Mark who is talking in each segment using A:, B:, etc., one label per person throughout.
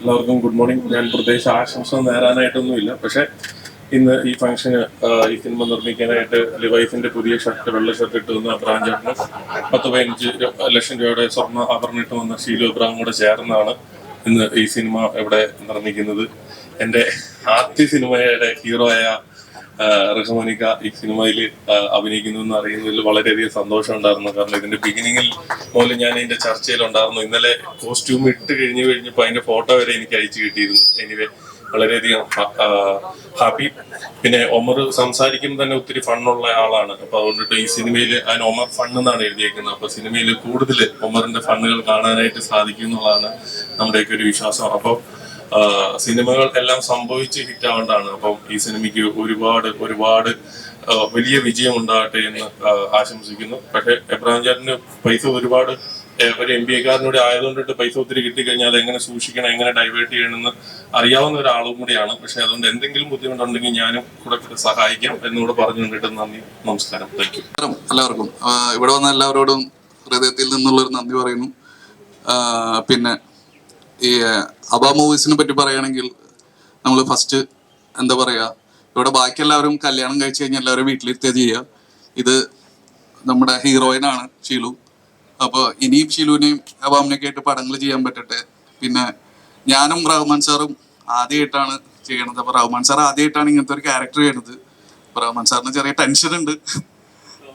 A: എല്ലാവർക്കും good morning. ഞാൻ പ്രത്യേകിച്ച് ആശംസ നേരാനായിട്ടൊന്നുമില്ല. പക്ഷെ ഇന്ന് ഈ ഫംഗ്ഷന് ഈ സിനിമ നിർമ്മിക്കാനായിട്ട് ലിവൈസിന്റെ പുതിയ ഷർട്ട്, വെള്ള ഷർട്ട് ഇട്ട് വന്ന ബ്രാഞ്ചേട്ടന് 10-15 ലക്ഷം രൂപയുടെ സ്വർണ്ണ ആഭരണം ഇട്ട് വന്ന ഷീലു ഇബ്രാഹിം കൂടെ ചേർന്നാണ് ഇന്ന് ഈ സിനിമ ഇവിടെ നിർമ്മിക്കുന്നത്. എൻ്റെ ആദ്യ സിനിമയുടെ ഹീറോയായ റഹ്മാനിക്ക ഈ സിനിമയിൽ അഭിനയിക്കുന്നു എന്ന് അറിയുന്നതിൽ വളരെയധികം സന്തോഷം ഉണ്ടായിരുന്നു. കാരണം ഇതിന്റെ ബിഗിനിങ്ങിൽ മുതൽ ഞാൻ ഇതിന്റെ ചർച്ചയിലുണ്ടായിരുന്നു. ഇന്നലെ കോസ്റ്റ്യൂം ഇട്ട് കഴിഞ്ഞപ്പോൾ അതിന്റെ ഫോട്ടോ വരെ എനിക്ക് അയച്ചു കിട്ടിയിരുന്നു. എനിവേ വളരെയധികം ഹാപ്പി. പിന്നെ ഒമർ സംസാരിക്കുമ്പോൾ തന്നെ ഒത്തിരി ഫണ്ണുള്ള ആളാണ്. അപ്പൊ അതുകൊണ്ടിട്ട് ഈ സിനിമയിൽ അതിന് ഒമർ ഫണ്ണ് എന്നാണ് എഴുതിയേക്കുന്നത്. അപ്പൊ സിനിമയിൽ കൂടുതൽ ഒമറിന്റെ ഫണ്ണുകൾ കാണാനായിട്ട് സാധിക്കും എന്നുള്ളതാണ് നമ്മുടെയൊക്കെ ഒരു വിശ്വാസം. അപ്പോൾ സിനിമകൾ എല്ലാം സംഭവിച്ച് ഹിറ്റ് ആവേണ്ടതാണ്. അപ്പം ഈ സിനിമയ്ക്ക് ഒരുപാട് വലിയ വിജയം ഉണ്ടാകട്ടെ എന്ന് ആശംസിക്കുന്നു. പക്ഷെ എബ്രഹാം ചേട്ടന് പൈസ ഒരുപാട് ഒരു MBA-കാരനോട് ആയതുകൊണ്ടിട്ട് പൈസ ഒത്തിരി കിട്ടിക്കഴിഞ്ഞാൽ അത് എങ്ങനെ സൂക്ഷിക്കണം, എങ്ങനെ ഡൈവേർട്ട് ചെയ്യണമെന്ന് അറിയാവുന്ന ഒരാളും കൂടിയാണ്. പക്ഷെ അതുകൊണ്ട് എന്തെങ്കിലും ബുദ്ധിമുട്ടുണ്ടെങ്കിൽ ഞാനും കൂടെ സഹായിക്കാം എന്നുകൂടെ പറഞ്ഞുകൊണ്ടിട്ട് നന്ദി, നമസ്കാരം, താങ്ക് യു.
B: എല്ലാവർക്കും ഇവിടെ വന്ന എല്ലാവരോടും ഹൃദയത്തിൽ നിന്നുള്ളൊരു നന്ദി പറയുന്നു. പിന്നെ ഈ അബ മൂവീസിനെ പറ്റി പറയുകയാണെങ്കിൽ നമ്മൾ ഫസ്റ്റ് എന്താ പറയുക, ഇവിടെ ബാക്കി എല്ലാവരും കല്യാണം കഴിച്ചു കഴിഞ്ഞാൽ എല്ലാവരും വീട്ടിലിരുത്തിയാ ചെയ്യുക. ഇത് നമ്മുടെ ഹീറോയിനാണ് ഷീലു. അപ്പോൾ ഇനിയും ഷീലുവിനെയും അബാമിനെയൊക്കെ ആയിട്ട് പടങ്ങൾ ചെയ്യാൻ പറ്റട്ടെ. പിന്നെ ഞാനും റഹ്മാൻ സാറും ആദ്യമായിട്ടാണ് ചെയ്യണത്. അപ്പോൾ റഹ്മാൻ സാർ ആദ്യമായിട്ടാണ് ഇങ്ങനത്തെ ഒരു ക്യാരക്ടർ ചെയ്യണത്. അപ്പോൾ റഹ്മാൻ സാറിന് ചെറിയ ടെൻഷൻ ഉണ്ട്.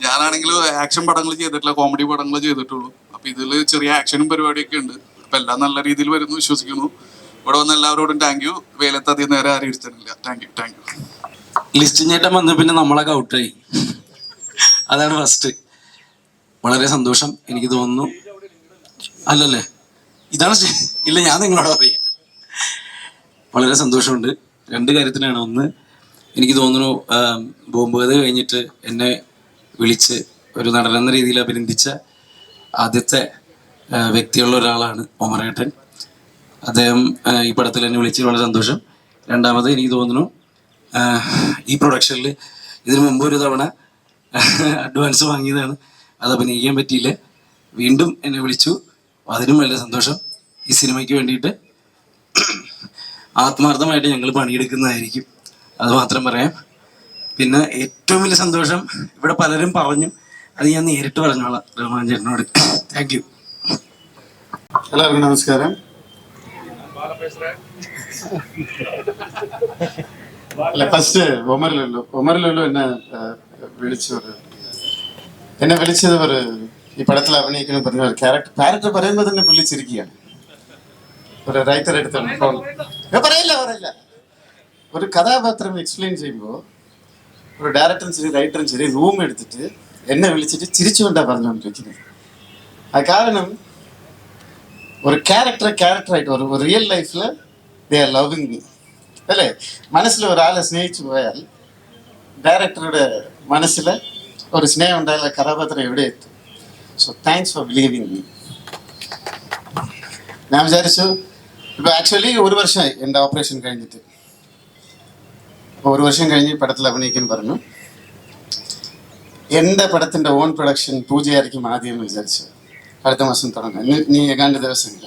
B: ഞാനാണെങ്കിൽ ആക്ഷൻ പടങ്ങൾ ചെയ്തിട്ടില്ല, കോമഡി പടങ്ങൾ ചെയ്തിട്ടുള്ളൂ. അപ്പൊ ഇതിൽ ചെറിയ ആക്ഷനും പരിപാടിയൊക്കെ ഉണ്ട്. അപ്പൊ എല്ലാം നല്ല രീതിയിൽ വരുന്നു വിശ്വസിക്കുന്നു. ഇവിടെ വന്ന എല്ലാവരോടും താങ്ക് യു. വേലത്ത് അധികം നേരെ ആരും ഇരുത്തണില്ല. Thank you.
C: ലിസ്റ്റ് ചേട്ടൻ വന്ന പിന്നെ നമ്മളൊക്കെ ഔട്ടായി. അതാണ് ഫസ്റ്റ്. വളരെ സന്തോഷം. എനിക്ക് തോന്നുന്നു അല്ലല്ലേ, ഇതാണ് ഇല്ല, ഞാൻ നിങ്ങളോട് പറയാം. വളരെ സന്തോഷമുണ്ട്. രണ്ട് കാര്യത്തിനാണ്. ഒന്ന്, എനിക്ക് തോന്നുന്നു ബോംബ് കഴിഞ്ഞിട്ട് എന്നെ വിളിച്ച് ഒരു നടനെന്ന രീതിയിൽ അഭിനന്ദിച്ച ആദ്യത്തെ വ്യക്തിയുള്ള ഒരാളാണ് ഒമറേട്ടൻ. അദ്ദേഹം ഈ പടത്തിൽ എന്നെ വിളിച്ച് വളരെ സന്തോഷം. രണ്ടാമത്, എനിക്ക് തോന്നുന്നു ഈ പ്രൊഡക്ഷനിൽ ഇതിനു മുമ്പ് ഒരു തവണ അഡ്വാൻസ് വാങ്ങിയതാണ്, അത് അഭിനയിക്കാൻ പറ്റിയില്ല. വീണ്ടും എന്നെ വിളിച്ചു, അതിനും വളരെ സന്തോഷം. ഈ സിനിമയ്ക്ക് വേണ്ടിയിട്ട് ആത്മാർത്ഥമായിട്ട് ഞങ്ങൾ പണിയെടുക്കുന്നതായിരിക്കും, അത് മാത്രം പറയാം. പിന്നെ ഏറ്റവും വലിയ സന്തോഷം, ഇവിടെ പലരും പറഞ്ഞു, അത് ഞാൻ നേരിട്ട് പറഞ്ഞോളാം റഹ്മാൻ ചേട്ടനോട്. Thank you.
D: എല്ലാവർക്കും നമസ്കാരം. അല്ല, ഫസ്റ്റ് ഒമറിലല്ലോ എന്നെ വിളിച്ചത് ഈ പടത്തിൽ അഭിനയിക്കണം പറഞ്ഞ ക്യാരക്ടർ പറയുമ്പോൾ തന്നെ വിളിച്ചിരിക്കുകയാണ്. ഒരു റൈറ്റർ എടുത്താണ് ഫോൺ പറയില്ല ഒരു കഥാപാത്രം എക്സ്പ്ലെയിൻ ചെയ്യുമ്പോൾ ഒരു ഡയറക്ടറും ശരി റൈറ്ററും ശരി റൂം എടുത്തിട്ട് എന്നെ വിളിച്ചിട്ട് ചിരിച്ചുകൊണ്ടാണ് പറഞ്ഞുകൊണ്ടിരിക്കുന്നത്. ആ കാരണം ഒരു ക്യാരക്ടറായിട്ട് ഒരു റിയൽ ലൈഫിൽ ദേ ആർ ലവിങ് മീ അല്ലേ. മനസ്സിൽ ഒരാളെ സ്നേഹിച്ചു പോയാൽ ഡയറക്ടറുടെ മനസ്സിൽ ഒരു സ്നേഹം ഉണ്ടായാൽ കഥാപാത്രം എവിടെ എത്തും. So thanks for believing me. ഞാൻ വിചാരിച്ചു, ഇപ്പൊ ആക്ച്വലി 1 വർഷമായി എൻ്റെ ഓപ്പറേഷൻ കഴിഞ്ഞിട്ട്. അപ്പോൾ 1 വർഷം കഴിഞ്ഞ് പടത്തിൽ അഭിനയിക്കാൻ പറഞ്ഞു. എൻ്റെ പടത്തിൻ്റെ ഓൺ പ്രൊഡക്ഷൻ പൂജയായിരിക്കും ആദ്യം വിചാരിച്ചു. അടുത്ത മാസം തുടങ്ങാം, നീ ഏകാണ്ട് ദിവസമില്ല.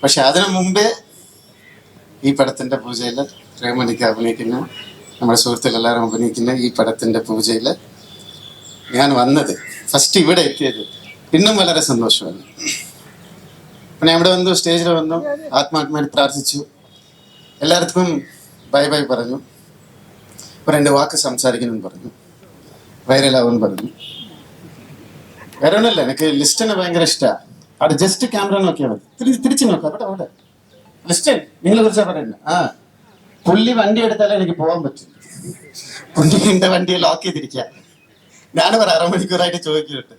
D: പക്ഷെ അതിനു മുമ്പേ ഈ പടത്തിൻ്റെ പൂജയിൽ റഹ്മാനിക്ക അഭിനയിക്കുന്ന, നമ്മുടെ സുഹൃത്തുക്കളെല്ലാവരും അഭിനയിക്കുന്ന ഈ പടത്തിൻ്റെ പൂജയിൽ ഞാൻ വന്നത്, ഫസ്റ്റ് ഇവിടെ എത്തിയത് ഇന്നും വളരെ സന്തോഷമാണ്. ഞാൻ ഇവിടെ വന്നു, സ്റ്റേജിൽ വന്നു, ആത്മാത്മായിട്ട് പ്രാർത്ഥിച്ചു, എല്ലാവർക്കും ബൈ പറഞ്ഞു, 2 വാക്ക് സംസാരിക്കണം പറഞ്ഞു, വൈറലാവാൻ പറഞ്ഞു. വേറെ ഒന്നുമില്ല, എനിക്ക് ലിസ്റ്റിനെ ഭയങ്കര ഇഷ്ടമാണ്. അവിടെ ജസ്റ്റ് ക്യാമറ നോക്കിയാൽ മതി, തിരിച്ചു നോക്കാം. അവിടെ ലിസ്റ്റ് നിങ്ങളെ കുറിച്ചാ പറയണ്ട. പുള്ളി വണ്ടി എടുത്താലേ എനിക്ക് പോകാൻ പറ്റും. പുള്ളി എന്റെ വണ്ടിയെ ലോക്ക് ചെയ്തിരിക്കുക. ഞാൻ ഒരു അരമണിക്കൂറായിട്ട് ചോദിക്കിട്ട്.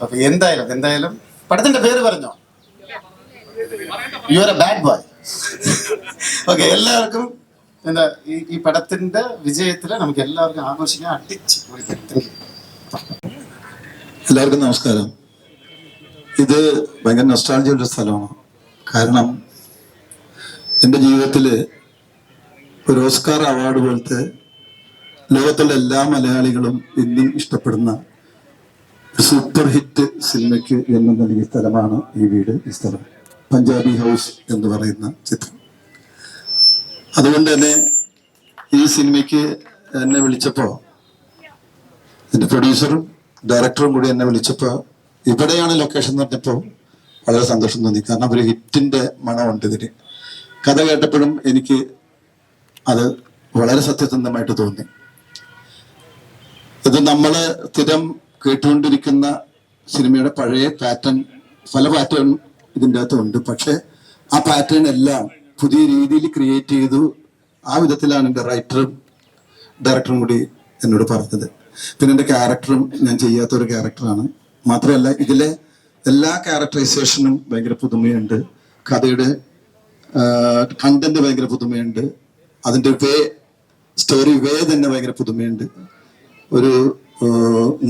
D: അപ്പൊ എന്തായാലും പടത്തിന്റെ പേര് പറഞ്ഞോ, you are A bad boy. Okay, എല്ലാവർക്കും എന്താ ഈ പടത്തിന്റെ വിജയത്തില് നമുക്ക് എല്ലാവർക്കും ആഘോഷിക്കാൻ അടിച്ച് കുടിക്കാം.
E: എല്ലാവർക്കും നമസ്കാരം. ഇത് ഭയങ്കര നൊസ്റ്റാൾജിയുള്ള സ്ഥലമാണ്. കാരണം എൻ്റെ ജീവിതത്തിൽ ഒരു ഓസ്കാർ അവാർഡ് പോലത്തെ ലോകത്തുള്ള എല്ലാ മലയാളികളും ഇന്നും ഇഷ്ടപ്പെടുന്ന ഒരു സൂപ്പർ ഹിറ്റ് സിനിമയ്ക്ക് ജന്മം നൽകിയ സ്ഥലമാണ് ഈ വീട്, ഈ സ്ഥലം. പഞ്ചാബി ഹൗസ് എന്ന് പറയുന്ന ചിത്രം. അതുകൊണ്ട് തന്നെ ഈ സിനിമയ്ക്ക് എന്നെ വിളിച്ചപ്പോൾ, എൻ്റെ പ്രൊഡ്യൂസറും ഡയറക്ടറും കൂടി എന്നെ വിളിച്ചപ്പോൾ ഇവിടെയാണ് ലൊക്കേഷൻ എന്ന് പറഞ്ഞപ്പോൾ വളരെ സന്തോഷം തോന്നി. കാരണം ഒരു ഹിറ്റിൻ്റെ മണമുണ്ട് ഇതിന്. കഥ കേട്ടപ്പോഴും എനിക്ക് അത് വളരെ സത്യസന്ധമായിട്ട് തോന്നി. ഇത് നമ്മൾ സ്ഥിരം കേട്ടുകൊണ്ടിരിക്കുന്ന സിനിമയുടെ പഴയ പാറ്റേൺ, പല പാറ്റേൺ ഇതിൻ്റെ അകത്തുണ്ട്. പക്ഷെ ആ പാറ്റേൺ എല്ലാം പുതിയ രീതിയിൽ ക്രിയേറ്റ് ചെയ്തു. ആ വിധത്തിലാണ് എൻ്റെ റൈറ്ററും ഡയറക്ടറും കൂടി എന്നോട് പറഞ്ഞത്. പിന്നെ എൻ്റെ ക്യാരക്ടറും ഞാൻ ചെയ്യാത്തൊരു ക്യാരക്ടറാണ്. മാത്രമല്ല ഇതിലെ എല്ലാ ക്യാരക്ടറൈസേഷനും ഭയങ്കര പുതുമയുണ്ട്. കഥയുടെ കണ്ടന്റ് ഭയങ്കര പുതുമയുണ്ട്. അതിൻ്റെ സ്റ്റോറി തന്നെ ഭയങ്കര പുതുമയുണ്ട്. ഒരു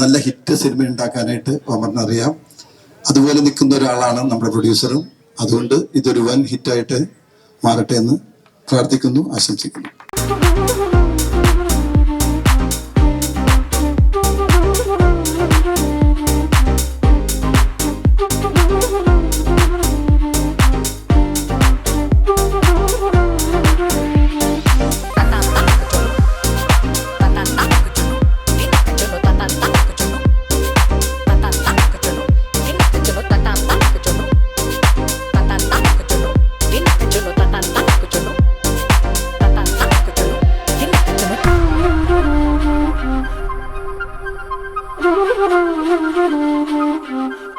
E: നല്ല ഹിറ്റ് സിനിമ ഉണ്ടാക്കാനായിട്ട് ഒമറിനറിയാം. അതുപോലെ നിൽക്കുന്ന ഒരാളാണ് നമ്മുടെ പ്രൊഡ്യൂസറും. അതുകൊണ്ട് ഇതൊരു വൻ ഹിറ്റായിട്ട് മാറട്ടെ എന്ന് പ്രാർത്ഥിക്കുന്നു, ആശംസിക്കുന്നു.
F: Thank you.